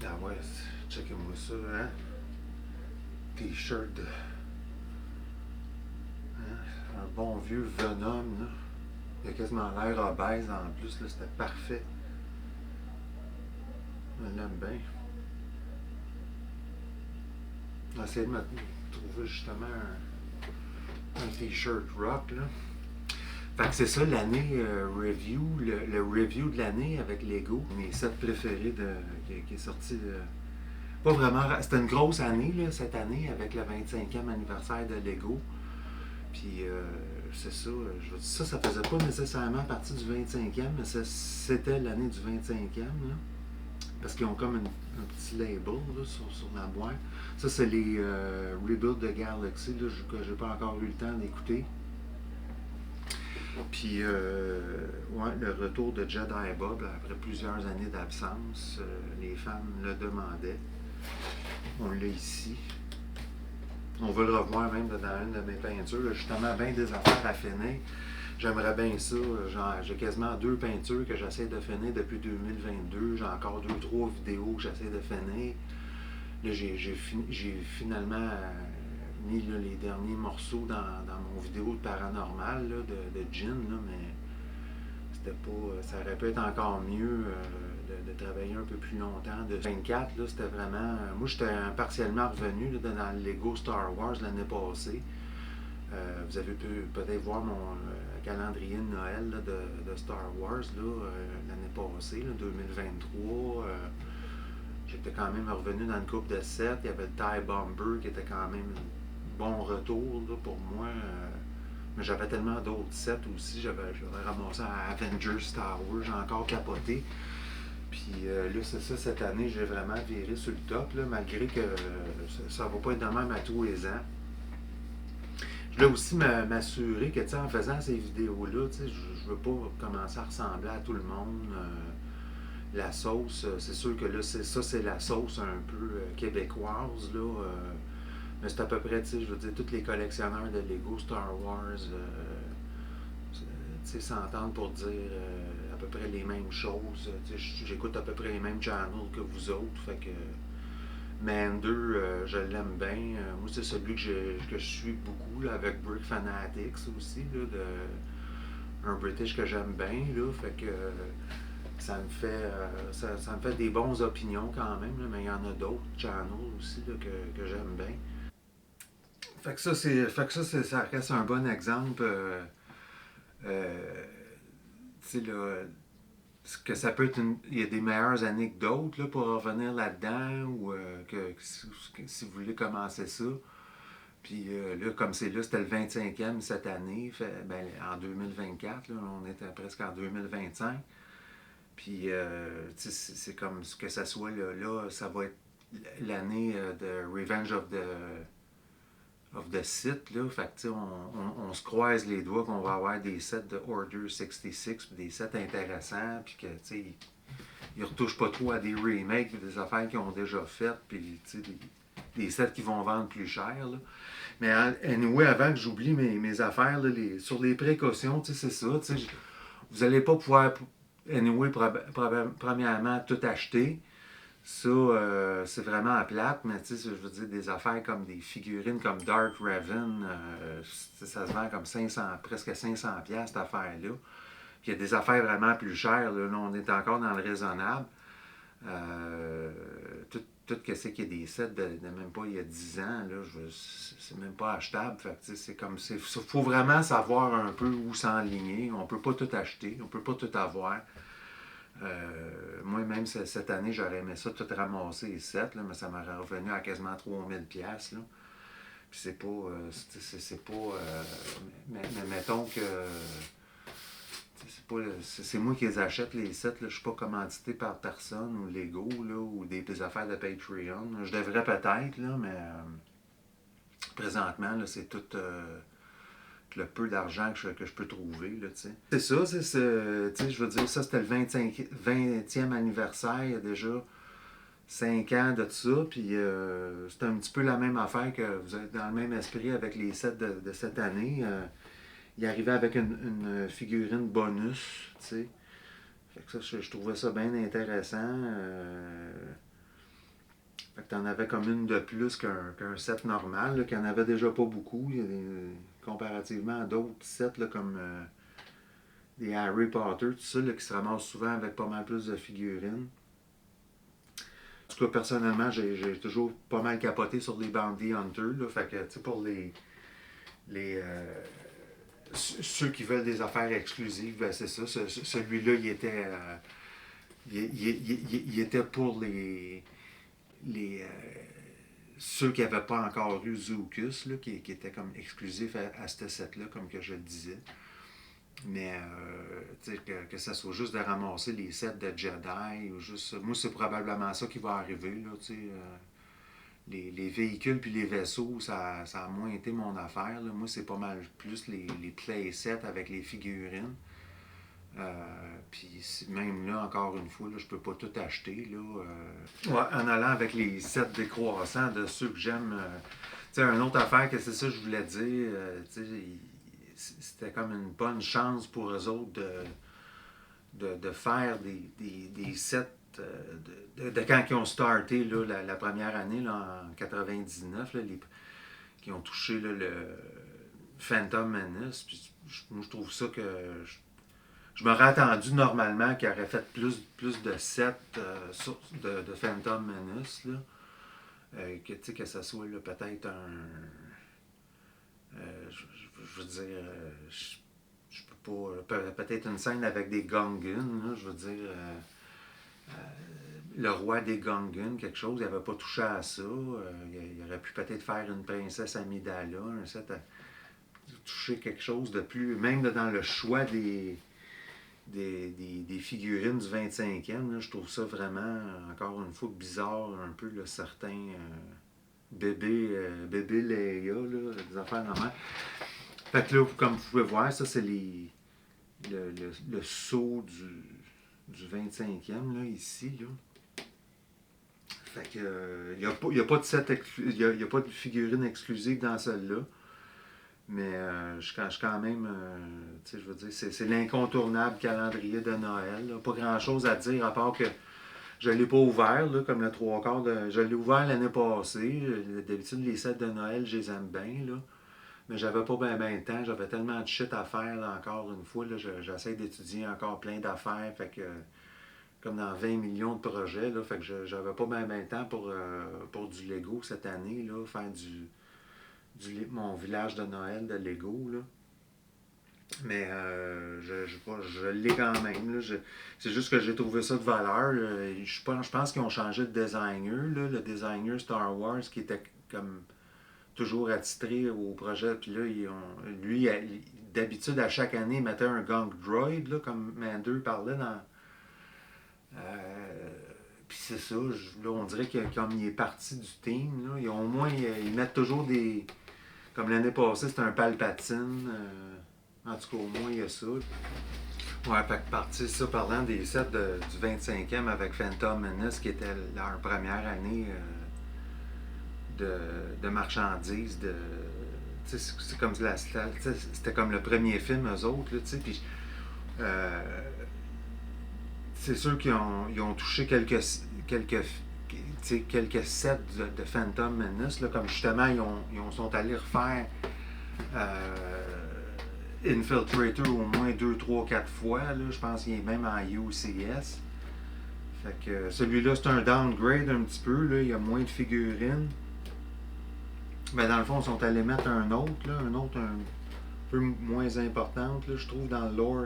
Ah ouais, checkez-moi ça, hein? T-shirt de. Hein? Un bon vieux Venom, là. Il a quasiment l'air obèse en plus, là. C'était parfait. Je l'aime bien. J'ai essayé de me trouver justement un T-shirt rock, là. Fait que c'est ça l'année review, le review de l'année avec Lego. Mes sets préférés qui est sorti. Pas vraiment. C'était une grosse année, là, cette année, avec le 25e anniversaire de Lego. Puis c'est ça, je veux dire, ça faisait pas nécessairement partie du 25e, mais c'était l'année du 25e, là, parce qu'ils ont comme un petit label là, sur la boîte. Ça, c'est les Rebuild the Galaxy là, que j'ai pas encore eu le temps d'écouter. Puis, ouais, le retour de Jedi Bob, là, après plusieurs années d'absence, les fans le demandaient. On l'a ici. On veut le revoir même dans une de mes peintures. Justement, bien des affaires à finir. J'aimerais bien ça. J'ai quasiment 2 peintures que j'essaie de finir depuis 2022. J'ai encore 2, 3 vidéos que j'essaie de finir. Là, j'ai finalement mis là, les derniers morceaux dans mon vidéo de paranormal là, de Jin, là, mais c'était pas. Ça aurait pu être encore mieux de travailler un peu plus longtemps. De 24, là, c'était vraiment. Moi, j'étais partiellement revenu là, dans le Lego Star Wars l'année passée. Vous avez pu peut-être voir mon calendrier de Noël là, de Star Wars l'année passée, là, 2023. J'étais quand même revenu dans une coupe de 7. Il y avait le TIE Bomber qui était quand même un bon retour là, pour moi. Mais j'avais tellement d'autres sets aussi. J'avais ramassé à Avengers Star Wars. J'ai encore capoté. Puis là, c'est ça, cette année, j'ai vraiment viré sur le top, là, malgré que ça ne va pas être de même à tous les ans. Je voulais aussi m'assurer que, en faisant ces vidéos-là, je veux pas commencer à ressembler à tout le monde. La sauce, c'est sûr que là, c'est la sauce un peu québécoise, là. Mais c'est à peu près, je veux dire, tous les collectionneurs de Lego Star Wars, s'entendent pour dire à peu près les mêmes choses. J'écoute à peu près les mêmes channels que vous autres, fait que Man 2, je l'aime bien. Moi, c'est celui que je suis beaucoup, là, avec Brick Fanatics aussi, là, un British que j'aime bien, là, fait que ça me fait ça me fait des bonnes opinions quand même, là, mais il y en a d'autres channels aussi là, que j'aime bien. Ça reste un bon exemple. Euh, là, que ça peut être il y a des meilleures années que d'autres là, pour revenir là-dedans ou si vous voulez commencer ça. Puis là, comme c'est là, c'était le 25e cette année, ben, en 2024, là, on était presque en 2025. Puis c'est comme que ça soit là, ça va être l'année de Revenge of the Sith, là. Fait que, on se croise les doigts qu'on va avoir des sets de Order 66, puis des sets intéressants, puis que, ils retouchent pas trop à des remakes, des affaires qu'ils ont déjà faites, puis, des sets qui vont vendre plus cher, là. Mais anyway, avant que j'oublie mes affaires, là, sur les précautions, c'est ça, vous n'allez pas pouvoir, anyway, premièrement, tout acheter. Ça, c'est vraiment à plate, mais je veux dire, des affaires comme des figurines comme Dark Raven, ça se vend comme 500, presque 500$ cette affaire-là. Puis il y a des affaires vraiment plus chères, là, on est encore dans le raisonnable. Euh, tout, ce qu'il y a des sets de même pas il y a 10 ans, là, c'est même pas achetable. Fait que, c'est comme, faut vraiment savoir un peu où s'enligner. On peut pas tout acheter, on peut pas tout avoir. Moi-même, cette année, j'aurais aimé ça tout ramasser les 7, là, mais ça m'aurait revenu à quasiment 3000$. Là. Puis c'est pas. C'est pas. Mais mettons que. C'est moi qui les achète, les 7. Là. Je suis pas commandité par personne ou Lego là, ou des affaires de Patreon. Je devrais peut-être, là, mais présentement, là, c'est tout. Le peu d'argent que je peux trouver. Là, c'est ça, je veux dire, ça c'était le 20e anniversaire, il y a déjà 5 ans de ça, puis c'est un petit peu la même affaire que vous êtes dans le même esprit avec les sets de cette année. Il arrivait avec une figurine bonus, tu sais. Fait que ça, je trouvais ça bien intéressant. Fait que t'en avais comme une de plus qu'un set normal, là, qu'il n'y en avait déjà pas beaucoup. Comparativement à d'autres sets là, comme des Harry Potter, tout ça, là, qui se ramassent souvent avec pas mal plus de figurines. En tout cas, personnellement, j'ai toujours pas mal capoté sur les Bounty Hunters. Là, fait que, tu sais, pour les ceux qui veulent des affaires exclusives, ben c'est ça. Celui-là, il était pour les ceux qui n'avaient pas encore eu Zookus, là, qui était comme exclusif à ce set-là, comme que je le disais. Mais que ça soit juste de ramasser les sets de Jedi ou juste. Moi, c'est probablement ça qui va arriver. Là, les véhicules puis les vaisseaux, ça a moins été mon affaire. Là. Moi, c'est pas mal plus les playsets avec les figurines. Puis même là, encore une fois, là, je peux pas tout acheter. Là, ouais, en allant avec les sets décroissants de ceux que j'aime. Une autre affaire que c'est ça que je voulais dire. C'était comme une bonne chance pour eux autres de faire des sets de quand ils ont starté là, la première année là, en 99, là, qui ont touché là, le Phantom Menace. Puis, moi, je trouve ça que je m'aurais attendu normalement qu'ils auraient fait plus de sets de Phantom Menace. Là. Que ça soit là, peut-être je veux dire, je peux pas. Peut-être une scène avec des Gungans, je veux dire. Le roi des Gungans, quelque chose, il n'avait pas touché à ça. Il aurait pu peut-être faire une princesse Amidala, un set à toucher quelque chose de plus. Même dans le choix des figurines du 25e, là, je trouve ça vraiment, encore une fois, bizarre, un peu, là, certains bébés Leia, là, des affaires normales. Fait que là, comme vous pouvez voir, ça, c'est le sceau du 25e, là, ici, là. Fait que, il n'y a pas de set y a pas de figurine exclusive dans celle-là. Mais je suis quand même, je veux dire, c'est l'incontournable calendrier de Noël. Là. Pas grand-chose à dire, à part que je ne l'ai pas ouvert, là, comme le trois quarts de... Je l'ai ouvert l'année passée. D'habitude, les sets de Noël, je les aime bien, là. Mais j'avais pas bien de temps. J'avais tellement de shit à faire, là, encore une fois. Là, j'essaie d'étudier encore plein d'affaires. Fait que, comme dans 20 millions de projets, là, fait que j'avais pas bien de temps pour du Lego cette année, là, faire mon village de Noël de Lego. Là. Mais je l'ai quand même. Là. C'est juste que j'ai trouvé ça de valeur. Je pense qu'ils ont changé de designer. Là. Le designer Star Wars qui était comme toujours attitré au projet. Puis là, lui, d'habitude, à chaque année, il mettait un gang droid, là, comme Mander parlait dans. Puis c'est ça. Là, on dirait que comme il est parti du team, là, au moins, ils mettent toujours des. Comme l'année passée, c'était un Palpatine. En tout cas, au moins, il y a ça. Ouais, fait que partir ça, parlant des sets du 25e avec Phantom Menace, qui était leur première année de marchandises. C'est comme c'était comme le premier film, eux autres. Là, puis, c'est sûr qu'ils ont touché quelques sets de Phantom Menace, là, comme justement ils sont allés refaire Infiltrator au moins 2, 3, 4 fois. Là, je pense qu'il est même en UCS. Fait que celui-là, c'est un downgrade un petit peu. Là, il y a moins de figurines. Mais dans le fond, ils sont allés mettre un autre un peu moins importante, là, je trouve, dans le lore.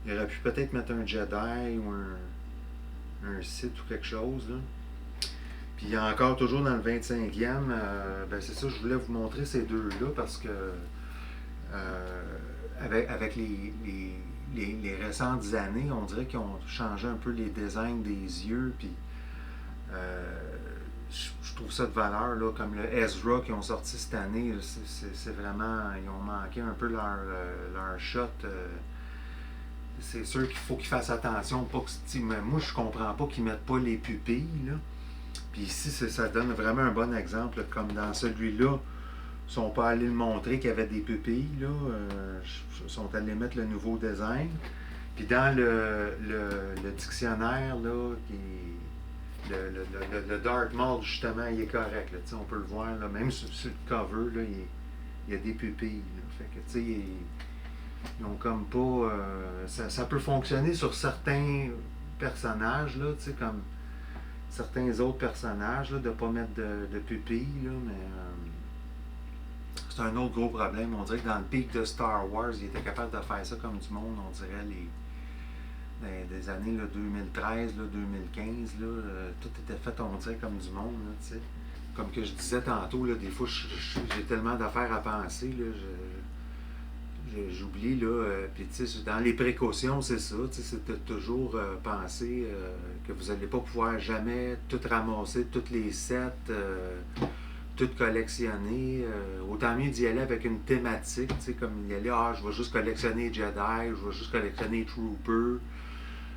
Il aurait pu peut-être mettre un Jedi ou un Sith ou quelque chose. Là. Puis il y a encore toujours dans le 25e, ben c'est ça, je voulais vous montrer ces deux-là parce que avec les récentes années, on dirait qu'ils ont changé un peu les designs des yeux. Puis je trouve ça de valeur, là, comme le Ezra qui ont sorti cette année, c'est vraiment, ils ont manqué un peu leur shot. C'est sûr qu'il faut qu'ils fassent attention. Pas que, moi, je comprends pas qu'ils mettent pas les pupilles. Là. Puis ici, ça donne vraiment un bon exemple. Là, comme dans celui-là, ils sont pas allés le montrer qu'il y avait des pupilles. Là. Ils sont allés mettre le nouveau design. Puis dans le dictionnaire là, Le Darth Maul, justement, il est correct. Là, on peut le voir, là, même sur le cover, là, il y a des pupilles. Là, fait que, ils ont comme pas. Ça peut fonctionner sur certains personnages, là, comme certains autres personnages, là, de ne pas mettre de pupilles, là, mais c'est un autre gros problème. On dirait que dans le pic de Star Wars, il était capable de faire ça comme du monde, on dirait des années là, 2013, là, 2015, là, tout était fait, on dirait, comme du monde. Là, comme que je disais tantôt, là, des fois, j'ai tellement d'affaires à penser. Là, j'oublie, là. Puis, dans les précautions, c'est ça. C'est de toujours penser que vous n'allez pas pouvoir jamais tout ramasser, tous les sets, tout collectionner. Autant mieux d'y aller avec une thématique, comme y aller, je vais juste collectionner Jedi, je vais juste collectionner Trooper.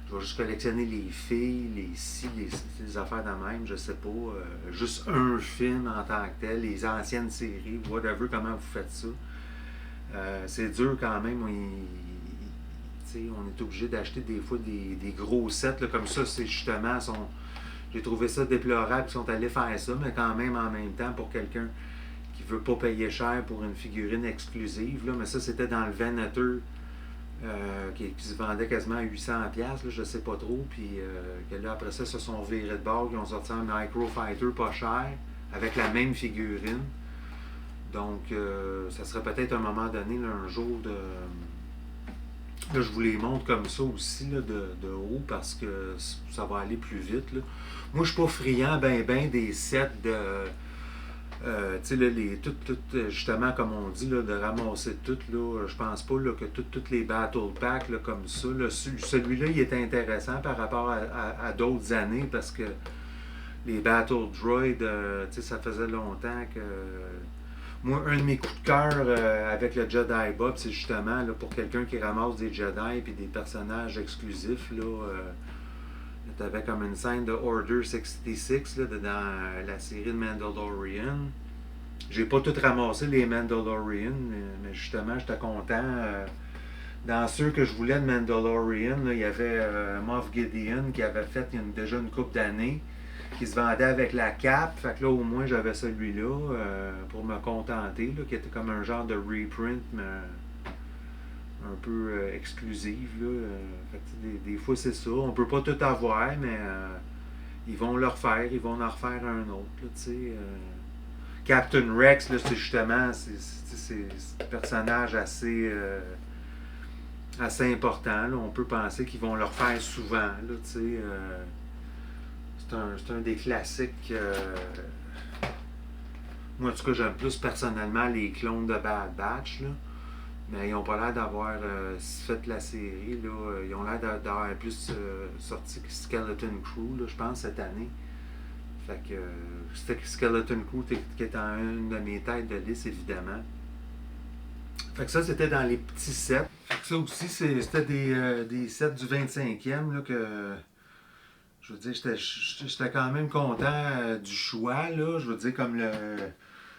Je vais juste collectionner les filles, les affaires de même, je sais pas. Juste un film en tant que tel, les anciennes séries, whatever, comment vous faites ça. C'est dur quand même. On est obligé d'acheter des fois des gros sets là, comme ça. C'est justement, j'ai trouvé ça déplorable qu'ils sont allés faire ça, mais quand même en même temps pour quelqu'un qui veut pas payer cher pour une figurine exclusive. Là, mais ça, c'était dans le Venator. Qui se vendait quasiment à 800$, là, je sais pas trop. Puis que là, après ça, se sont virés de bord. Ils ont sorti un Micro Fighter pas cher, avec la même figurine. Donc, ça serait peut-être un moment donné, là, un jour de. Là, je vous les montre comme ça aussi, là, de haut, parce que ça va aller plus vite. Là. Moi, je suis pas friand des sets de. Tu sais, justement, comme on dit, là, de ramasser tout, là, je pense pas là, que toutes les Battle Packs là, comme ça, là, celui-là, il est intéressant par rapport à d'autres années parce que les Battle Droids, ça faisait longtemps que. Moi, un de mes coups de cœur avec le Jedi Bob, c'est justement là, pour quelqu'un qui ramasse des Jedi et des personnages exclusifs. Là, t'avais comme une scène de Order 66 là, dans la série de Mandalorian. J'ai pas tout ramassé les Mandalorian, mais justement, j'étais content. Dans ceux que je voulais de Mandalorian, là, il y avait Moff Gideon qui avait fait déjà une couple d'années, qui se vendait avec la cape. Fait que là, au moins, j'avais celui-là pour me contenter, là, qui était comme un genre de reprint, mais un peu exclusive. Là. Fait que, des fois, c'est ça. On peut pas tout avoir, mais ils vont le refaire. Ils vont en refaire un autre. Là, Captain Rex, là, c'est justement c'est un personnage assez important. Là. On peut penser qu'ils vont le refaire souvent. Là, c'est un des classiques. Moi, en tout cas, j'aime plus personnellement les clones de Bad Batch. Là. Mais ils n'ont pas l'air d'avoir fait la série. Là. Ils ont l'air d'avoir plus sorti Skeleton Crew, là, je pense, cette année. Fait que c'était Skeleton Crew qui est en une de mes têtes de liste, évidemment. Fait que ça, c'était dans les petits sets. Fait que ça aussi, c'était des sets du 25e là, que. Je veux dire, j'étais quand même content du choix. Là. Je veux dire, comme le.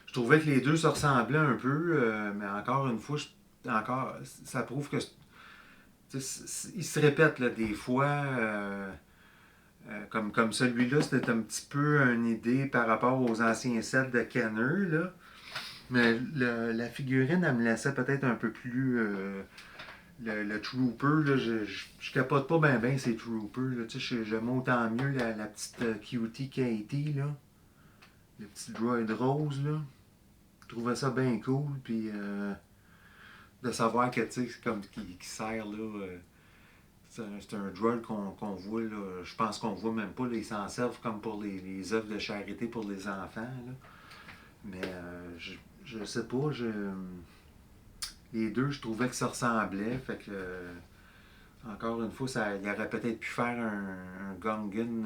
Je trouvais que les deux se ressemblaient un peu, mais encore une fois, encore, ça prouve que. Ils se répètent là, des fois. Comme celui-là, c'était un petit peu une idée par rapport aux anciens sets de Kenner, là. Mais la figurine, elle me laissait peut-être un peu plus. Le Trooper, là, je capote pas bien ces Troopers. Là, j'aime autant mieux la petite cutie Katie, là. Le petit droid rose, là. Je trouvais ça bien cool, puis de savoir que, tu sais, comme qui sert, là. C'est un droid qu'on voit, là. Je pense qu'on voit même pas, là, ils s'en servent comme pour les œuvres de charité pour les enfants, là. Mais je sais pas, les deux, je trouvais que ça ressemblait, fait que encore une fois, il aurait peut-être pu faire un Gungan,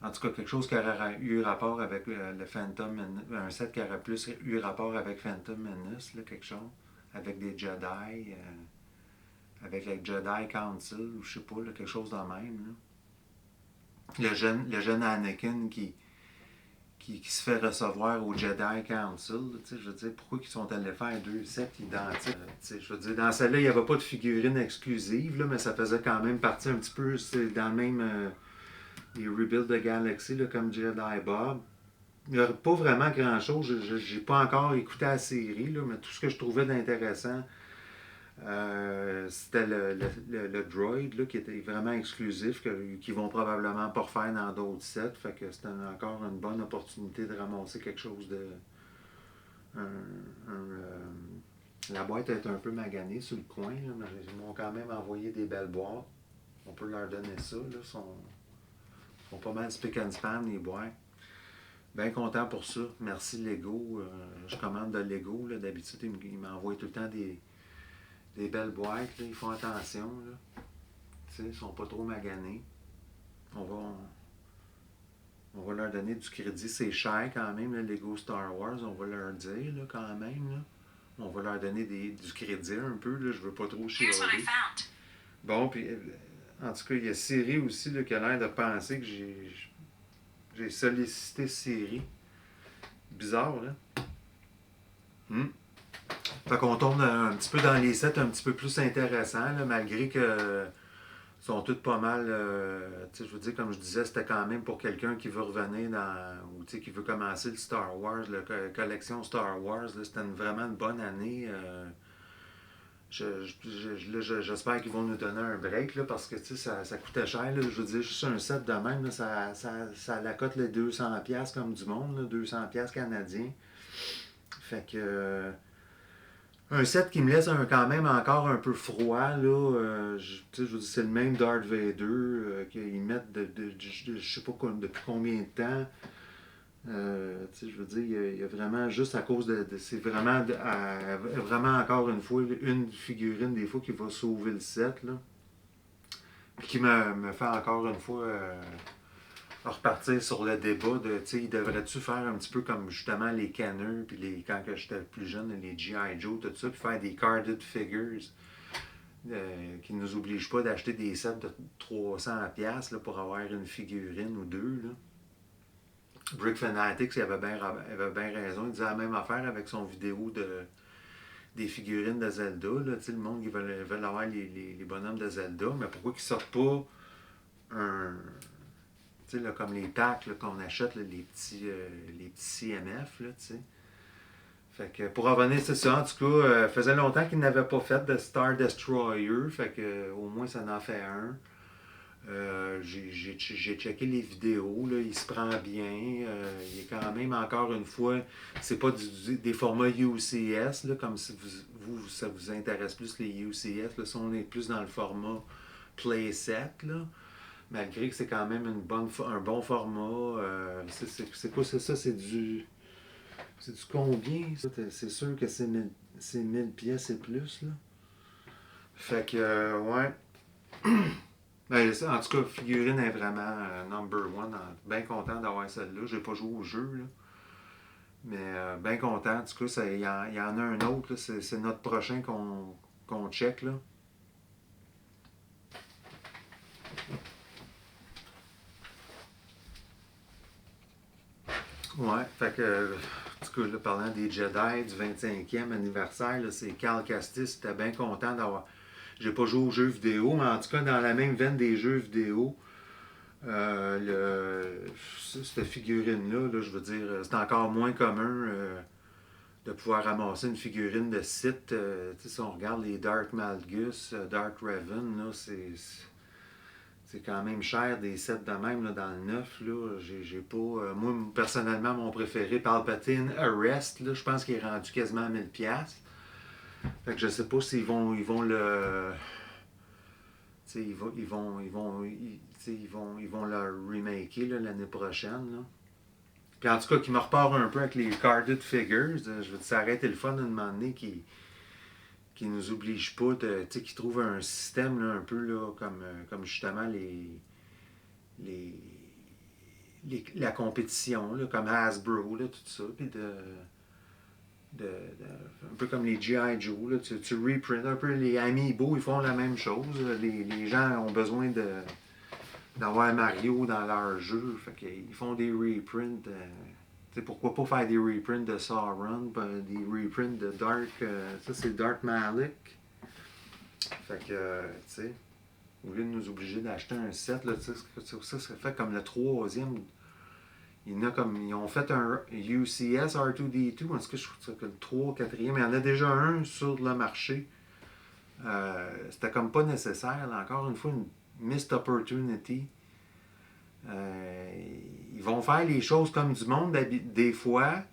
en tout cas quelque chose qui aurait eu rapport avec le Phantom Menace, un set qui aurait plus eu rapport avec Phantom Menace, là, quelque chose, avec des Jedi, avec le Jedi Council, ou je sais pas, là, quelque chose de même. Là. Le jeune Anakin qui se fait recevoir au Jedi Council. Je veux dire, pourquoi ils sont allés faire deux sets identiques? Je veux dire, dans celle-là, il n'y avait pas de figurine exclusive, là, mais ça faisait quand même partie un petit peu, c'est dans le même les Rebuild the Galaxy, là, comme Jedi Bob. Il n'y a pas vraiment grand-chose. Je n'ai pas encore écouté la série, là, mais tout ce que je trouvais d'intéressant, c'était le droid là, qui était vraiment exclusif, qu'ils vont probablement pas refaire dans d'autres sets. Fait que c'était encore une bonne opportunité de ramasser quelque chose de. Un, la boîte est un peu maganée sur le coin, là, mais ils m'ont quand même envoyé des belles boîtes. On peut leur donner ça. Ils sont pas mal spick and span, les boîtes. Bien content pour ça. Merci Lego. Je commande de Lego. Là. D'habitude, ils m'envoient tout le temps des belles boîtes. Là. Ils font attention. Là. Ils ne sont pas trop maganés. On va leur donner du crédit. C'est cher quand même, le Lego Star Wars. On va leur dire là, quand même. Là. On va leur donner du crédit un peu. Là. Je veux pas trop chialer. Bon, puis en tout cas, il y a Siri aussi là, qui a l'air de penser que j'ai sollicité Siri. Bizarre, là. Fait qu'on tombe un petit peu dans les sets un petit peu plus intéressants, là, malgré que sont toutes pas mal. Je veux dire, comme je disais, c'était quand même pour quelqu'un qui veut revenir ou qui veut commencer le Star Wars, la collection Star Wars. C'était vraiment une bonne année. J'espère qu'ils vont nous donner un break là, parce que ça coûtait cher. Là, je veux dire, juste un set de même, là, ça la cote les 200$ comme du monde, là, 200$ canadiens. Fait que. Un set qui me laisse quand même encore un peu froid. Là, je veux dire, c'est le même Darth Vader qu'ils mettent je sais pas depuis combien de temps. Je veux dire, il y a vraiment juste à cause c'est vraiment, vraiment encore une fois, une figurine des fois qui va sauver le set. Là, puis qui me fait encore une fois repartir sur le débat de, il devrait-tu faire un petit peu comme justement les canneux, puis quand j'étais plus jeune, les G.I. Joe, tout ça, puis faire des carded figures qui ne nous obligent pas d'acheter des sets de 300$ là, pour avoir une figurine ou deux. Là. Brick Fanatics, il avait bien raison. Il disait la même affaire avec son vidéo des figurines de Zelda. Là. Le monde qui veut avoir les bonhommes de Zelda, mais pourquoi ils ne sortent pas là, comme les packs là, qu'on achète, là, les petits CMF. Là, fait que pour revenir, c'est ça. En tout cas, faisait longtemps qu'il n'avait pas fait de Star Destroyer. Fait que au moins ça en fait un. J'ai checké les vidéos, là, il se prend bien. Il est quand même, encore une fois, c'est pas des formats UCS, là, comme si ça vous intéresse plus les UCS. Là, si on est plus dans le format playset, là, malgré que c'est quand même un bon format. C'est quoi ça? C'est du combien? Ça? C'est sûr que c'est 1000 pièces et plus. Là. Fait que, ouais. Ben, en tout cas, figurine est vraiment number one. Bien content d'avoir celle-là. J'ai pas joué au jeu, là. Mais bien content. En tout cas, il y en a un autre. C'est notre prochain qu'on check. Là. Ouais, fait que, en tout cas, là, parlant des Jedi du 25e anniversaire, là, c'est Cal Kestis. J'étais bien content d'avoir. J'ai pas joué aux jeux vidéo, mais en tout cas, dans la même veine des jeux vidéo, cette figurine-là, là, je veux dire, c'est encore moins commun de pouvoir ramasser une figurine de site. Si on regarde les Dark Malgus, Dark Raven, là, c'est quand même cher des sets de même là, dans le neuf. Là. J'ai pas. Moi, personnellement, mon préféré, Palpatine Arrest, là, je pense qu'il est rendu quasiment à 1000$. Fait que je sais pas s'ils vont le. Ils vont le remaker là, l'année prochaine. Là. Puis en tout cas, qui me repart un peu avec les carded figures. Je veux dire, ça aurait été le fun de demander qui nous oblige pas de. Qui trouve un système là, un peu là, comme justement la compétition, là, comme Hasbro, là, tout ça. Puis un peu comme les G.I. Joe, là, tu reprints un peu les Amiibo, ils font la même chose. Les gens ont besoin d'avoir Mario dans leur jeu, fait qu'ils font des reprints. Pourquoi pas faire des reprints de Sauron, des reprints de Dark. Ça, c'est Dark Malik. Fait que, tu sais. Au lieu de nous obliger d'acheter un set, là, ça serait fait comme le troisième. Ils ont fait un UCS R2D2, en tout cas, je trouve que le 3 quatrième, il y en a déjà un sur le marché. C'était comme pas nécessaire, là, encore une fois, une missed opportunity. Ils vont faire les choses comme du monde des fois,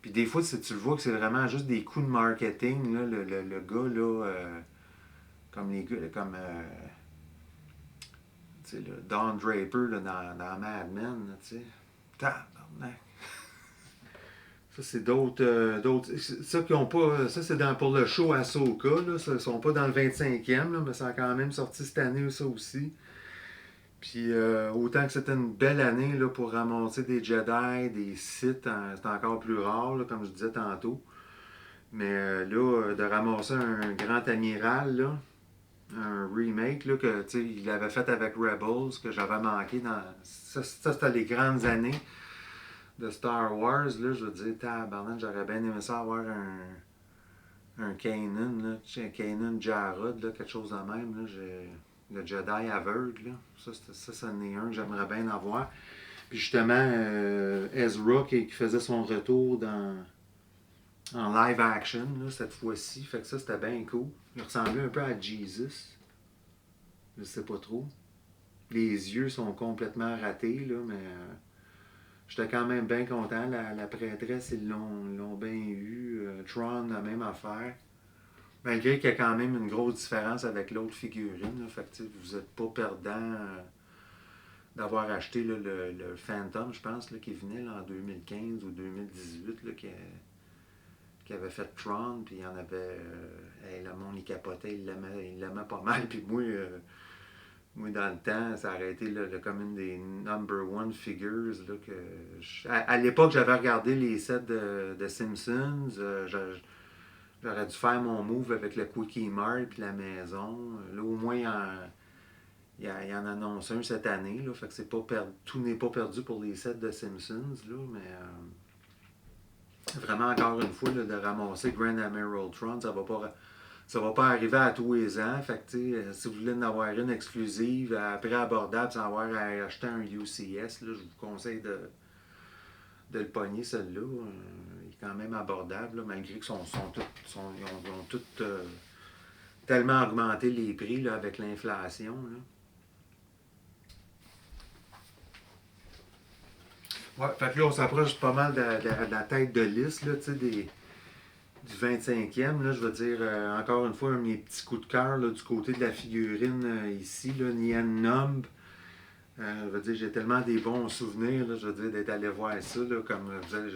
puis des fois, tu le vois que c'est vraiment juste des coups de marketing. Là, le gars, là, comme les gars, comme Don Draper là, dans Mad Men, tu sais. Tabarnak. Ça, c'est d'autres. Ça, qui ont pas, ça c'est pour le show Ahsoka. Là, ça, ils sont pas dans le 25e, là, mais ça a quand même sorti cette année, ça aussi. Puis autant que c'était une belle année là, pour ramasser des Jedi, des Sith, c'est encore plus rare, là, comme je disais tantôt. Mais là, de ramasser un grand amiral, là, un remake là, que il avait fait avec Rebels, que j'avais manqué dans. Ça, c'était les grandes années de Star Wars. Là, je veux dire, tabarnak, j'aurais bien aimé ça avoir un Kanan, là, un Kanan Jarrod, là, quelque chose de même. Là, le Jedi aveugle. Là. Ça en est un que j'aimerais bien avoir. Puis justement, Ezra qui faisait son retour en live action là, cette fois-ci. Fait que ça, c'était bien cool. Il ressemblait un peu à Jesus. Je sais pas trop. Les yeux sont complètement ratés, là, mais j'étais quand même bien content. La prêtresse, ils l'ont bien eu. Tron, la même affaire. Malgré qu'il y a quand même une grosse différence avec l'autre figurine. Là, fait que vous n'êtes pas perdant d'avoir acheté là, le Phantom, je pense, là, qui venait là, en 2015 ou 2018, là, qui avait fait Tron, puis il y en avait. Le monde, il capotait, il l'aimait pas mal, puis moi, dans le temps, ça aurait été là, comme une des number one figures. Là, à l'époque, j'avais regardé les sets de Simpsons. J'aurais dû faire mon move avec le Quickie Mart puis la maison. Là, au moins, il en annonce un cette année. Là, fait que tout n'est pas perdu pour les sets de Simpsons. Là, mais vraiment, encore une fois, là, de ramasser Grand Admiral Tron, ça va pas arriver à tous les ans. Fait que, si vous voulez en avoir une exclusive à prix abordable sans avoir à acheter un UCS, là, je vous conseille de le pogner, celui-là. Il est quand même abordable, là, malgré qu'ils ils ont tous tellement augmenté les prix là, avec l'inflation. Là. Ouais, fait que là, on s'approche pas mal de la tête de liste là, du 25e. Là, je veux dire, encore une fois, un de mes petits coups de cœur du côté de la figurine ici, là, Nien Numb. Je veux dire, j'ai tellement des bons souvenirs, là, je veux dire, d'être allé voir ça, là, comme vous avez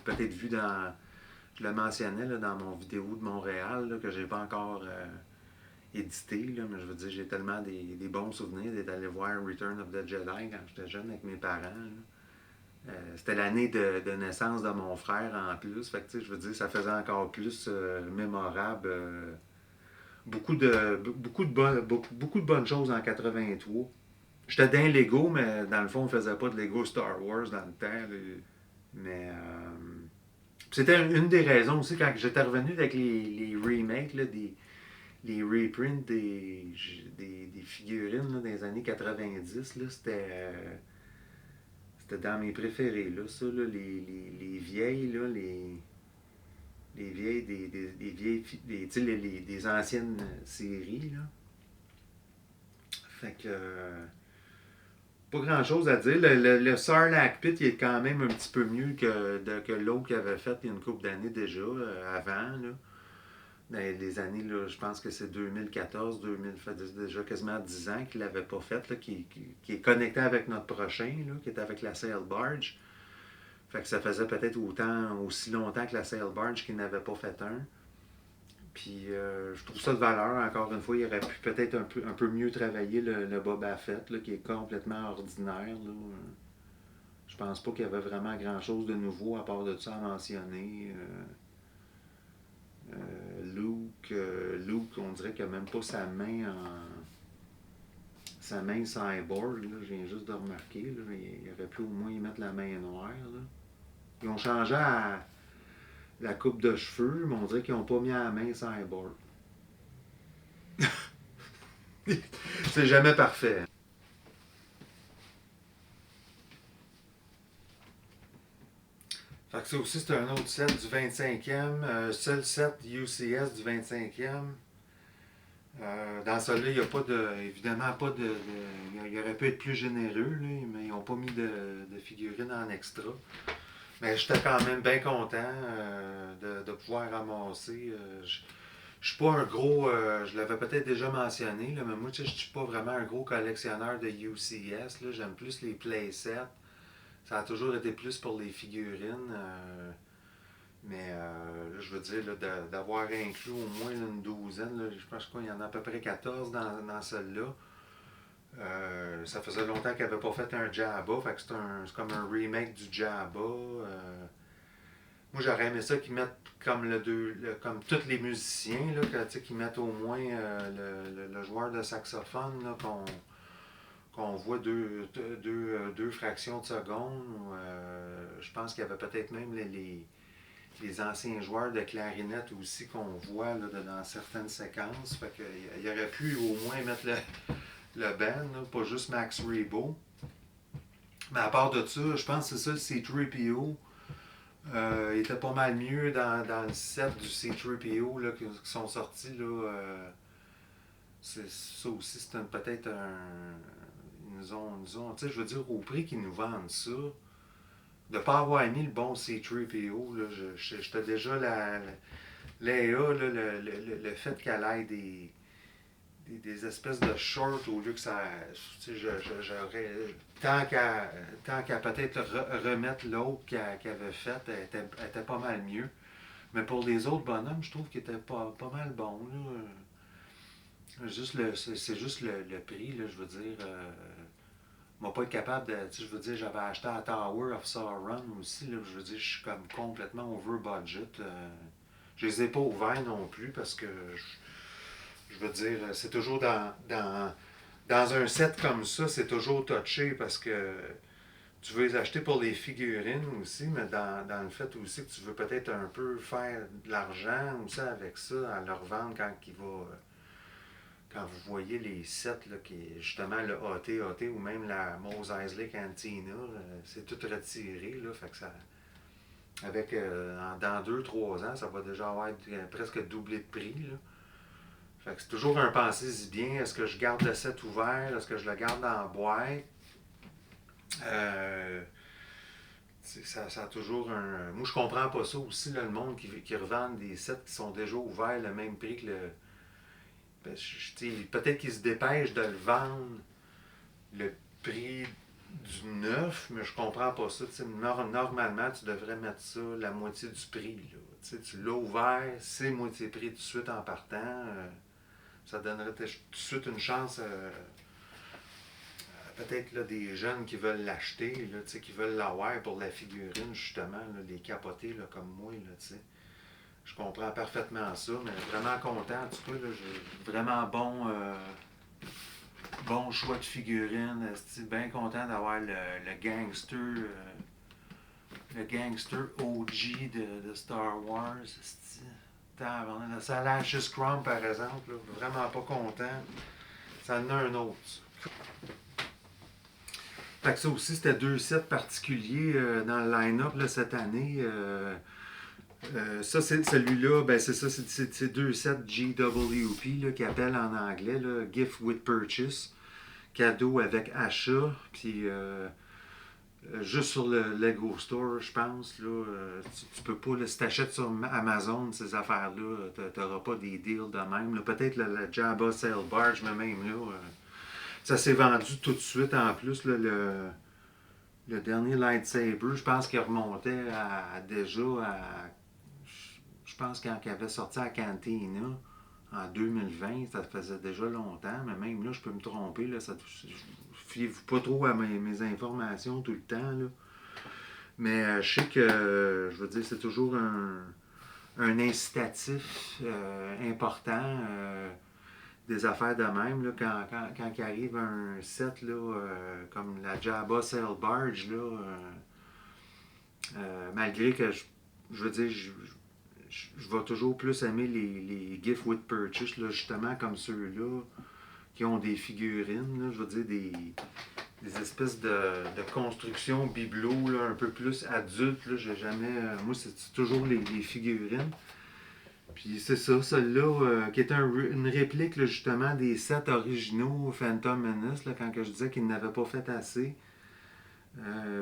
peut-être vu je le mentionnais là, dans mon vidéo de Montréal, là, que j'ai pas encore édité, là, mais je veux dire, j'ai tellement des bons souvenirs d'être allé voir Return of the Jedi quand j'étais jeune avec mes parents. C'était l'année de naissance de mon frère en plus, fait que, je veux dire, ça faisait encore plus mémorable. Beaucoup de bonnes choses en 83. J'étais dans Lego, mais dans le fond, on faisait pas de Lego Star Wars dans le temps. Là. Mais c'était une des raisons aussi quand j'étais revenu avec les remakes, là, les reprints des figurines là, des années 90. Là, c'était dans mes préférés. Là, ça, là, les vieilles, là, les vieilles, des vieilles, des anciennes séries. Là. Fait que. Pas grand chose à dire. Le Sarlacc Pit il est quand même un petit peu mieux que l'autre qu'il avait fait il y a une couple d'années déjà, avant. Là. Dans les années, là, je pense que c'est 2014, 2000, fait déjà quasiment 10 ans qu'il l'avait pas fait, là, qui est connecté avec notre prochain, là, qui est avec la Sail Barge. Fait que ça faisait peut-être aussi longtemps que la Sail Barge qu'il n'avait pas fait un. Puis je trouve ça de valeur, encore une fois, il aurait pu peut-être un peu mieux travailler le Boba Fett, là, qui est complètement ordinaire. Là. Je pense pas qu'il y avait vraiment grand-chose de nouveau à part de ça à mentionner. Luke, on dirait qu'il n'a même pas sa main cyborg. Là, je viens juste de remarquer. Là, il aurait pu au moins y mettre la main noire. Là. Ils ont changé la coupe de cheveux, mais on dirait qu'ils n'ont pas mis la main cyborg. C'est jamais parfait. Fait que ça aussi, c'est un autre set du 25e. Seul set UCS du 25e. Dans celui-là, il n'y a pas de. Évidemment, pas de. Il aurait pu être plus généreux, là, mais ils n'ont pas mis de figurines en extra. Mais j'étais quand même bien content de pouvoir ramasser. Je suis pas un gros. Je l'avais peut-être déjà mentionné, là, mais moi, tu sais, je suis pas vraiment un gros collectionneur de UCS. Là. J'aime plus les playsets. Ça a toujours été plus pour les figurines. Mais là, je veux dire, là, d'avoir inclus au moins une douzaine, là, je pense qu'il y en a à peu près 14 dans celle-là. Ça faisait longtemps qu'elle n'avait pas fait un Jabba, fait que c'est comme un remake du Jabba. Moi, j'aurais aimé ça qu'ils mettent comme comme tous les musiciens, là, qu'ils mettent au moins le joueur de saxophone, là, qu'on voit deux fractions de seconde. Je pense qu'il y avait peut-être même les anciens joueurs de clarinette aussi qu'on voit là, dans certaines séquences. Fait qu'il aurait pu au moins mettre le band, là, pas juste Max Rebo. Mais à part de ça, je pense que c'est ça le C-3PO. Il était pas mal mieux dans le set du C-3PO là, qui sont sortis. Là, ça aussi, c'est peut-être un. Ils ont tu sais, je veux dire, au prix qu'ils nous vendent ça, de ne pas avoir mis le bon C-3PO, là, j'étais déjà Léa, là, le fait qu'elle ait des espèces de shorts au lieu que ça. Tu sais, j'aurais. Tant qu'à peut-être remettre l'autre qu'elle avait fait, elle était pas mal mieux. Mais pour les autres bonhommes, je trouve qu'ils étaient pas mal bons. C'est juste le prix, là, je veux dire. Moi, pas être capable de. Tu sais, je veux dire, j'avais acheté à Tower of Sauron aussi. Là, je veux dire, je suis comme complètement over budget. Je les ai pas ouverts non plus parce que je veux dire, c'est toujours dans un set comme ça, c'est toujours touché parce que tu veux les acheter pour les figurines aussi, mais dans le fait aussi que tu veux peut-être un peu faire de l'argent aussi avec ça, à leur vendre quand vous voyez les sets, là, qui est justement le AT-AT ou même la Mos Eisley Cantina, c'est tout retiré, là, fait que ça, avec, dans 2 3 ans, ça va déjà avoir presque doublé de prix, là. Fait que c'est toujours un pensez-y bien. Est-ce que je garde le set ouvert? Est-ce que je le garde dans la boîte? Euh, ça a toujours un. Moi, je comprends pas ça aussi, là, le monde qui revendent des sets qui sont déjà ouverts le même prix que le. Ben, peut-être qu'ils se dépêchent de le vendre le prix du neuf, mais je comprends pas ça. Normalement, tu devrais mettre ça la moitié du prix. Là. Tu l'as ouvert, c'est moitié prix tout de suite en partant. Ça donnerait tout de suite une chance peut-être là, des jeunes qui veulent l'acheter, là, qui veulent l'avoir pour la figurine, justement, là, les capoter là, comme moi. Là, je comprends parfaitement ça, mais vraiment content. En tout cas, là, j'ai vraiment bon choix de figurine. Bien content d'avoir le gangster. Le gangster OG de Star Wars. Ça a l'air juste Crumb, par exemple. Là, vraiment pas content. Ça en a un autre. Fait que ça aussi, c'était 2 sets particuliers dans le line-up là, cette année. Ça, c'est celui-là, ben c'est ça, c'est 2 sets GWP là, qui appellent en anglais là, Gift with Purchase, cadeau avec achat, puis juste sur le Lego Store, je pense, là, tu peux pas, là, si t'achètes sur Amazon ces affaires-là, t'auras pas des deals de même. Peut-être le Jabba Sail Barge, mais même là, ça s'est vendu tout de suite en plus, là, le dernier lightsaber, je pense qu'il remontait déjà à. Je pense quand il avait sorti à Cantina en 2020, ça faisait déjà longtemps, mais même là, je peux me tromper. Là, fiez-vous pas trop à mes informations tout le temps. Là. Mais je sais que, je veux dire, c'est toujours un incitatif important des affaires de même. Là, quand il arrive un set là, comme la Jabba Sail Barge, là, malgré que je veux dire, je vais toujours plus aimer les Gift with Purchase, là, justement comme ceux-là, qui ont des figurines, là, je veux dire des espèces de constructions bibelots là, un peu plus adultes. Là, j'ai jamais. Moi, c'est toujours les figurines. Puis c'est ça, celle-là, qui est une réplique là, justement des sets originaux Phantom Menace, là, quand que je disais qu'ils n'avaient pas fait assez.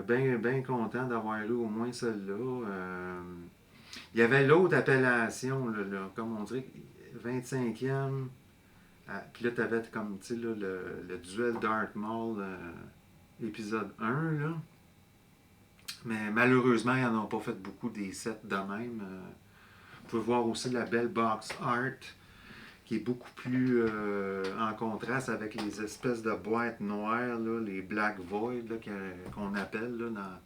Ben content d'avoir eu au moins celle-là. Il y avait l'autre appellation, là, comme on dirait, 25e. Puis là, tu avais comme, tu sais, le duel Darth Maul, épisode 1, là. Mais malheureusement, ils n'en ont pas fait beaucoup des sets de même. Vous pouvez voir aussi la belle box art qui est beaucoup plus en contraste avec les espèces de boîtes noires, là, les Black Void là, qu'on appelle là,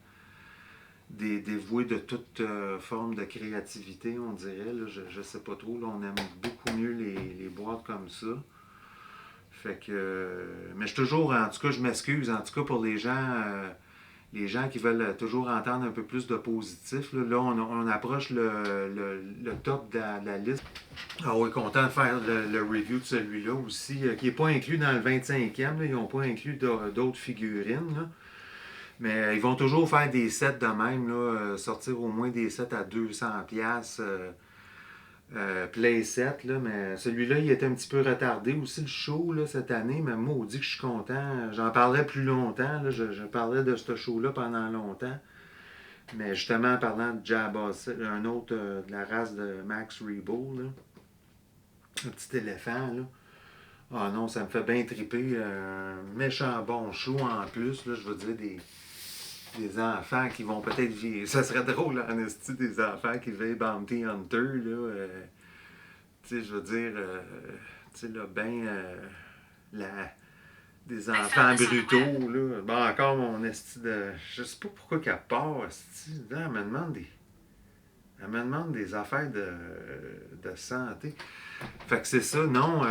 dévoués de toute forme de créativité, on dirait. Là, je sais pas trop. Là, on aime beaucoup mieux les boîtes comme ça. Fait que. Mais je suis toujours, en tout cas, je m'excuse, en tout cas pour les gens qui veulent toujours entendre un peu plus de positif. Là, on approche le top de la liste. Ah oui, content de faire le review de celui-là aussi, qui n'est pas inclus dans le 25e. Là, ils n'ont pas inclus d'autres figurines. Là. Mais ils vont toujours faire des sets de même, là, sortir au moins des sets à 200$. Playset, là, mais celui-là, il était un petit peu retardé aussi, le show, là, cette année, mais moi, on dit que je suis content. J'en parlerai plus longtemps, là, je parlerai de ce show-là pendant longtemps. Mais justement, en parlant de Jabba, un autre de la race de Max Rebo, là, un petit éléphant, là. Ah non, ça me fait bien triper. Un méchant bon show en plus, là, je veux dire, des enfants qui vont peut-être vivre. Ça serait drôle, en esti, des enfants qui veulent Bounty Hunter, là. Tu sais, je veux dire, tu sais, là, des enfants brutaux, là. Bon, encore mon esti de. Je sais pas pourquoi qu'elle part, esti. Là, elle me demande des affaires de santé. Fait que c'est ça, non,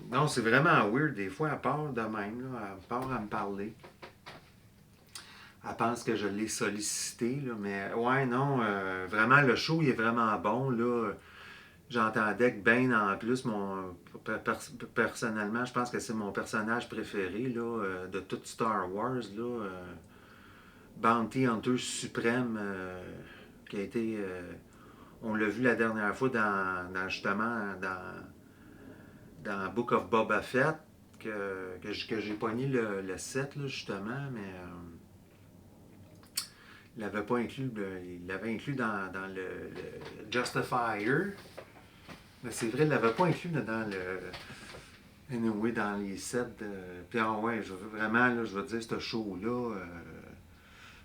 non, c'est vraiment weird. Des fois, elle part de même, là. Elle part à me parler. Elle pense que je l'ai sollicité, là, mais ouais, non, vraiment, le show, il est vraiment bon, là. J'entendais que Bane, en plus, personnellement, je pense que c'est mon personnage préféré, là, de tout Star Wars, là. Bounty Hunter suprême, qui a été... on l'a vu la dernière fois justement, dans Book of Boba Fett, que j'ai pogné le set, là, justement, mais... il l'avait pas inclus, il l'avait inclus dans le Justifier. Mais c'est vrai, il l'avait pas inclus dans le. Anyway, dans les sets de. Puis ah ouais, vraiment, là, je veux dire, ce show-là,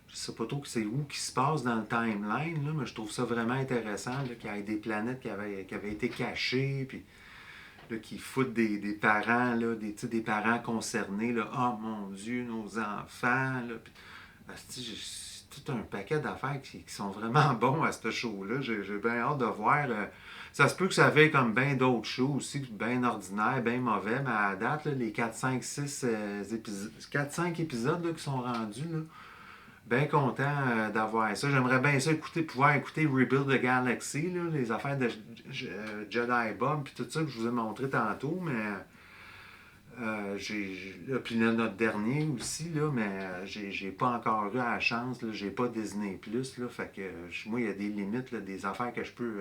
je sais pas trop que c'est où qui se passe dans le timeline, là, mais je trouve ça vraiment intéressant, là, qu'il y ait des planètes qui avaient été cachées, puis là, qui foutent des parents, là, des parents concernés, là. Oh mon Dieu, nos enfants, là. Puis, tout un paquet d'affaires qui sont vraiment bons à ce show-là. J'ai bien hâte de voir. Ça se peut que ça fait comme bien d'autres shows aussi, bien ordinaires, bien mauvais, mais à date, là, les 4, 5, 6 épisodes, 4-5 épisodes là, qui sont rendus, là, bien content d'avoir ça. J'aimerais bien ça pouvoir écouter Rebuild the Galaxy, là, les affaires de Jedi Bob, puis tout ça que je vous ai montré tantôt, mais puis là, notre dernier aussi, là, mais j'ai pas encore eu la chance, là, j'ai pas Disney Plus, là, fait que moi, il y a des limites, là, des affaires que je peux.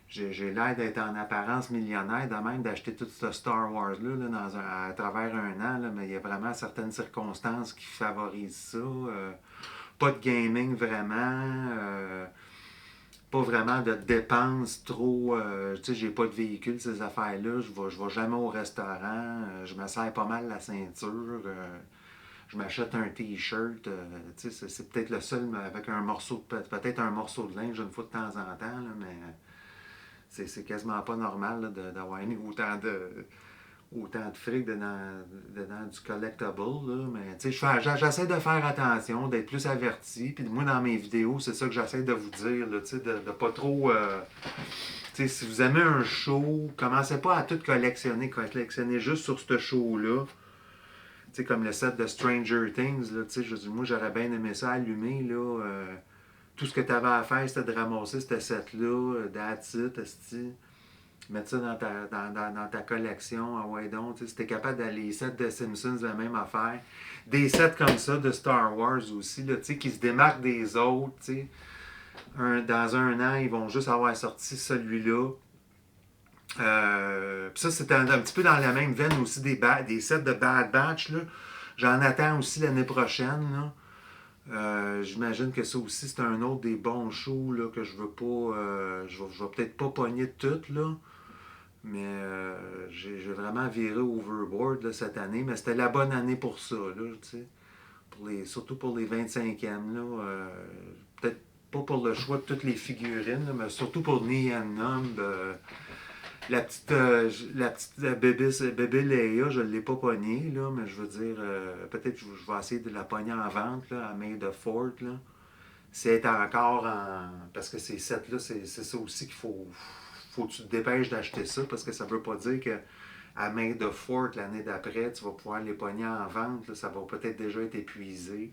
J'ai l'air d'être en apparence millionnaire, de même d'acheter tout ce Star Wars-là là, à travers un an, là, mais il y a vraiment certaines circonstances qui favorisent ça. Pas de gaming vraiment. Pas vraiment de dépenses trop. Tu sais, j'ai pas de véhicule, ces affaires-là. Je vais jamais au restaurant. Je me serre pas mal la ceinture. Je m'achète un t-shirt. Tu sais, c'est peut-être le seul avec un morceau, peut-être un morceau de linge une fois de temps en temps, là, mais c'est quasiment pas normal là, d'avoir mis autant de fric dedans du collectible, là, mais tu sais, j'essaie de faire attention, d'être plus averti, puis moi, dans mes vidéos, c'est ça que j'essaie de vous dire, là, tu sais, de pas trop... tu sais, si vous aimez un show, commencez pas à tout collectionnez juste sur ce show-là, tu sais, comme le set de Stranger Things, là, tu sais, moi, j'aurais bien aimé ça allumer, là, tout ce que tu avais à faire, c'était de ramasser ce set-là, that's it, esti. Mettre ça dans ta collection. Ah ouais, donc, si t'es capable d'aller les sets de Simpsons, la même affaire. Des sets comme ça de Star Wars aussi, là, qui se démarquent des autres. Dans un an, ils vont juste avoir sorti celui-là. Puis ça, c'est un petit peu dans la même veine aussi des sets de Bad Batch. Là. J'en attends aussi l'année prochaine. Là. J'imagine que ça aussi, c'est un autre des bons shows là, que je veux pas. Je vais peut-être pas pogner tout, là. Mais j'ai vraiment viré overboard là, cette année. Mais c'était la bonne année pour ça, là, surtout pour les 25e. Là, peut-être pas pour le choix de toutes les figurines, là, mais surtout pour Neon Numb. La petite bébé Leia, je ne l'ai pas pognée, là, mais je veux dire, peut-être que je vais essayer de la pogner en vente là, à May the Fort. Là. Si elle est encore en. Parce que ces sets-là, c'est ça aussi qu'il faut que tu te dépêches d'acheter ça, parce que ça ne veut pas dire que à May the Fort, l'année d'après, tu vas pouvoir les pogner en vente. Là, ça va peut-être déjà être épuisé.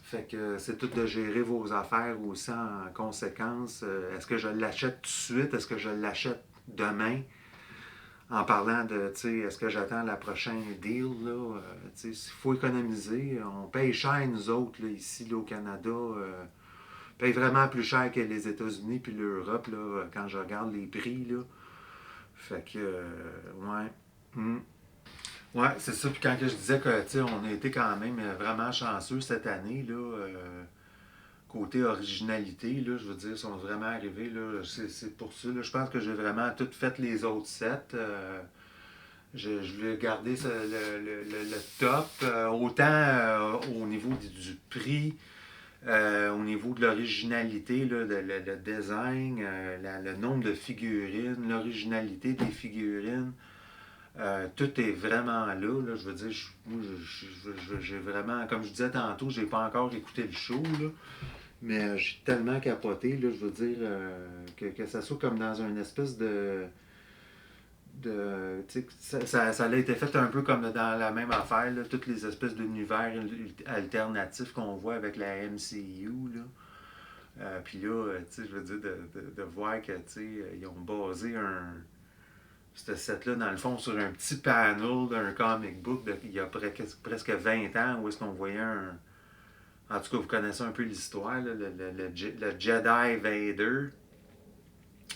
Fait que c'est tout de gérer vos affaires aussi en conséquence. Est-ce que je l'achète tout de suite? Est-ce que je l'achète demain? En parlant de, tu sais, est-ce que j'attends la prochaine deal, là? Tu sais, il faut économiser. On paye cher, nous autres, là, ici, là, au Canada. On paye vraiment plus cher que les États-Unis puis l'Europe, là, quand je regarde les prix, là. Fait que, ouais. Mm. Ouais, c'est ça. Puis quand que je disais que, tu sais, on a été quand même vraiment chanceux cette année, là, côté originalité, là, je veux dire, sont vraiment arrivés, là, c'est pour ça, là, je pense que j'ai vraiment tout fait les autres sets. Je voulais garder le top, autant au niveau du prix, au niveau de l'originalité, là, le design, le nombre de figurines, l'originalité des figurines. Tout est vraiment là. Je veux dire, moi, j'ai vraiment, comme je disais tantôt, j'ai pas encore écouté le show, là, mais j'ai tellement capoté, là, je veux dire, que ça soit comme dans une espèce ça a été fait un peu comme dans la même affaire, là, toutes les espèces d'univers alternatifs qu'on voit avec la MCU. Là. Puis là, je veux dire, de voir que ils ont basé ce set-là, dans le fond, sur un petit panel d'un comic book il y a presque 20 ans, où est-ce qu'on voyait un. En tout cas, vous connaissez un peu l'histoire, là, le Jedi Vader.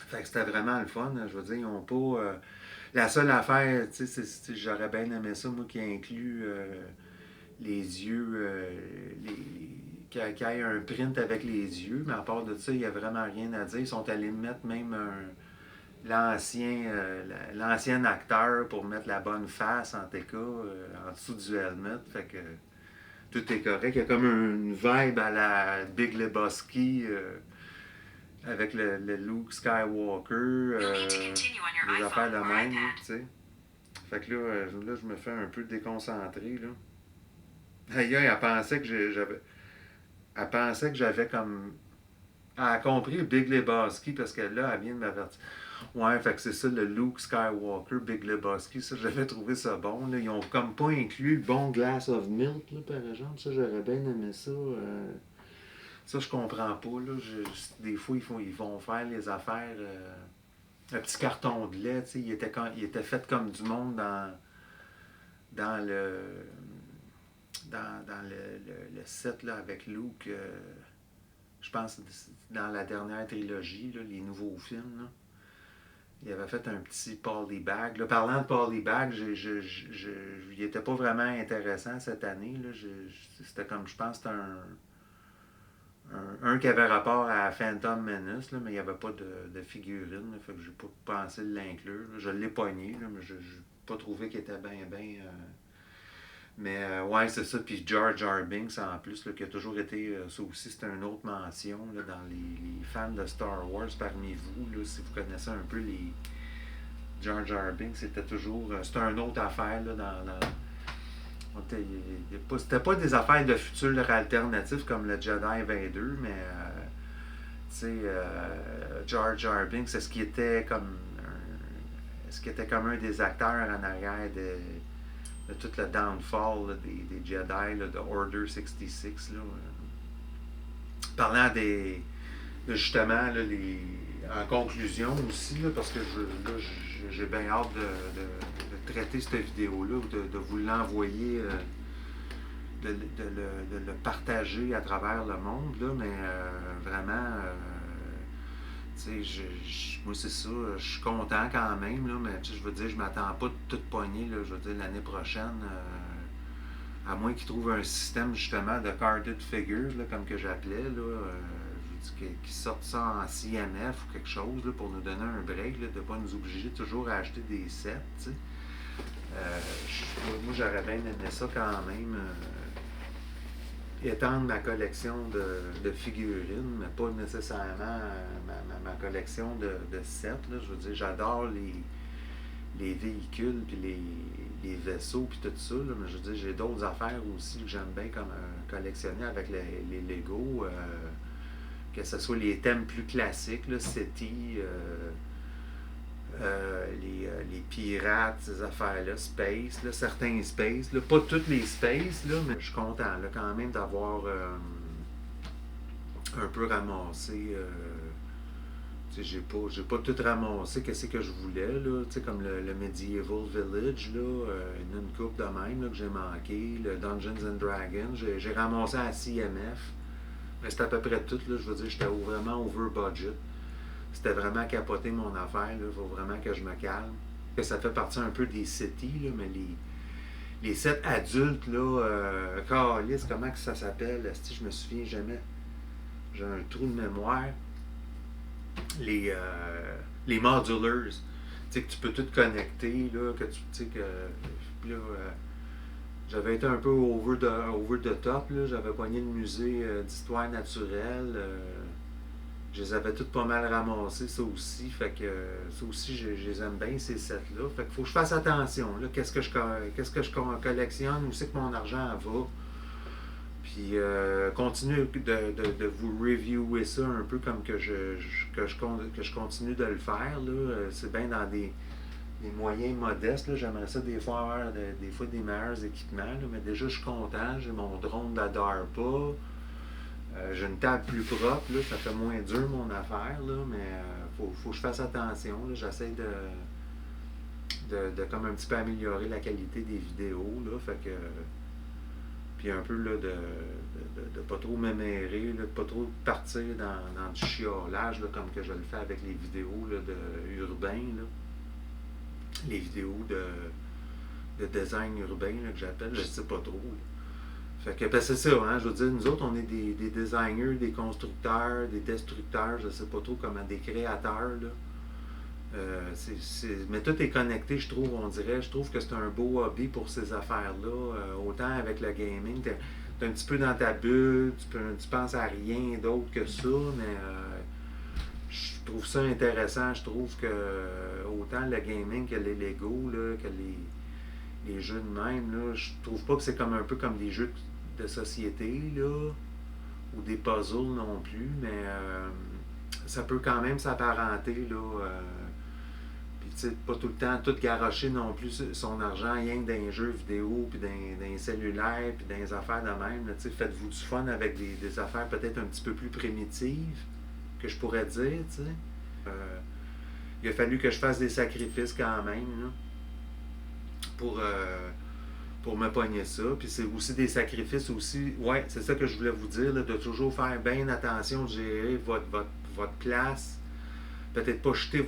Fait que c'était vraiment le fun. Je veux dire, ils n'ont pas. La seule affaire, j'aurais bien aimé ça, moi, qui inclut les yeux, qu'il y ait un print avec les yeux, mais à part de ça, il n'y a vraiment rien à dire. Ils sont allés mettre même l'ancien acteur pour mettre la bonne face, en tout cas, en dessous du helmet. Fait que tout est correct. Il y a comme une vibe à la Big Lebowski. Avec le Luke Skywalker, des affaires de même, tu sais. Fait que là, je me fais un peu déconcentré, là. Aïe, elle pensait que elle pensait que j'avais comme. Elle a compris Big Lebowski parce que là, elle vient de m'avertir. Ouais, fait que c'est ça, le Luke Skywalker, Big Lebowski. Ça, j'avais trouvé ça bon, là. Ils ont comme pas inclus le bon Glass of Milk, là, par exemple. Ça, j'aurais bien aimé ça. Ça, je comprends pas. Là. Des fois, ils vont faire les affaires. Un petit carton de lait, il était fait comme du monde dans le. Dans le set là, avec Luke. Je pense dans la dernière trilogie, là, les nouveaux films. Là, il avait fait un petit polybag. Là, parlant de polybag, il n'était pas vraiment intéressant cette année. Là. C'était comme, je pense, c'était un qui avait rapport à Phantom Menace, là, mais il n'y avait pas de figurine. Là, fait que j'ai pas pensé de l'inclure. Là. Je l'ai pogné, là, mais je n'ai pas trouvé qu'il était bien. Mais ouais, c'est ça. Puis Jar Jar Binks en plus, là, qui a toujours été. Ça aussi, c'est une autre mention là, dans les fans de Star Wars parmi vous. Là, si vous connaissez un peu les. Jar Jar Binks, c'était toujours. C'était une autre affaire là, c'était pas des affaires de futur alternatifs comme le Jedi Vader, mais Jar Jar Binks, c'est ce qui était comme un des acteurs en arrière de tout le downfall là, des Jedi là, de Order 66. Là, parlant de justement là, en conclusion aussi, là, parce que j'ai bien hâte de traiter cette vidéo-là, de vous l'envoyer, de le partager à travers le monde, là, mais vraiment, tu sais, moi c'est ça, je suis content quand même, là, mais je veux dire, je m'attends pas de tout pogner, là, je veux dire, l'année prochaine, à moins qu'ils trouvent un système justement de carded figures, là, comme que j'appelais, là, qu'ils sortent ça en CMF ou quelque chose là, pour nous donner un break, là, de ne pas nous obliger toujours à acheter des sets. Moi, j'aurais bien aimé ça quand même. Étendre ma collection de figurines, mais pas nécessairement ma collection de sets. Là. Je veux dire, j'adore les véhicules, puis les vaisseaux, puis tout ça. Là, mais je veux dire, j'ai d'autres affaires aussi que j'aime bien comme collectionner avec les Lego. Que ce soit les thèmes plus classiques, là, SETI, les pirates, ces affaires-là, Space, là, certains Space, là, pas toutes les Space, là, mais je suis content là, quand même d'avoir un peu ramassé. J'ai pas tout ramassé, qu'est-ce que je voulais, là, comme le Medieval Village, là, une coupe de même là, que j'ai manqué, le Dungeons and Dragons, j'ai ramassé à CMF. Mais c'était à peu près tout, là, je veux dire, j'étais vraiment over budget. C'était vraiment capoté mon affaire, il faut vraiment que je me calme. Ça fait partie un peu des cities, là, mais les sets adultes, là, Calice, comment que ça s'appelle? Je me souviens jamais. J'ai un trou de mémoire. Les modulars, tu sais, que tu peux tout connecter, là, que tu sais, que. Là, j'avais été un peu over the top, là. J'avais pogné le musée d'histoire naturelle. Je les avais toutes pas mal ramassées, ça aussi. Fait que ça aussi, je les aime bien, ces sets-là. Fait qu'il faut que je fasse attention. Qu'est-ce que je collectionne, où c'est que mon argent va. Puis continue de vous reviewer ça un peu comme que je continue de le faire. C'est bien dans des moyens modestes. Là. J'aimerais ça des fois avoir des fois des meilleurs équipements. Là. Mais déjà, je suis content. J'ai mon drone de la DARPA. J'ai une table plus propre. Là. Ça fait moins dur mon affaire. Là. Mais faut que je fasse attention. Là. J'essaie de comme un petit peu améliorer la qualité des vidéos. Là. Fait que, puis un peu là, de pas trop m'émérer, de pas trop partir dans du chiolage là, comme que je le fais avec les vidéos là, de urbain. Là. Les vidéos de design urbain là, que j'appelle, je sais pas trop. Là. Fait que ben, c'est ça, hein, je veux dire, nous autres, on est des designers, des constructeurs, des destructeurs, je sais pas trop comment, des créateurs. Là. Mais tout est connecté, je trouve, on dirait. Je trouve que c'est un beau hobby pour ces affaires-là. Autant avec le gaming, t'es un petit peu dans ta bulle, tu penses à rien d'autre que ça, mais je trouve ça intéressant. Je trouve que autant le gaming que les Lego, là, que les jeux de même, là, je trouve pas que c'est comme un peu comme des jeux de société, là, ou des puzzles non plus, mais ça peut quand même s'apparenter, là. Pas tout le temps tout garocher non plus son argent rien que dans les jeux vidéo, puis dans les cellulaires, puis dans les affaires de même. Là, faites-vous du fun avec des affaires peut-être un petit peu plus primitives, que je pourrais dire. Il a fallu que je fasse des sacrifices quand même là, pour me pogner ça. Puis c'est aussi des sacrifices aussi. Ouais, c'est ça que je voulais vous dire, là, de toujours faire bien attention, de gérer votre place. Peut-être pas jeter,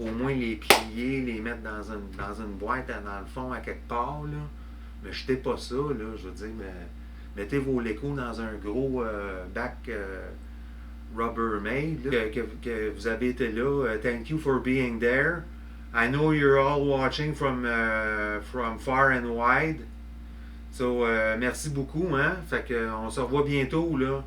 au moins les plier, les mettre dans une boîte dans le fond à quelque part. Là. Mais jetez pas ça, là, je veux dire, mettez vos Lego dans un gros bac Rubbermaid là, que vous avez été là. Thank you for being there. I know you're all watching from far and wide. So, merci beaucoup, hein. Fait que on se revoit bientôt, là.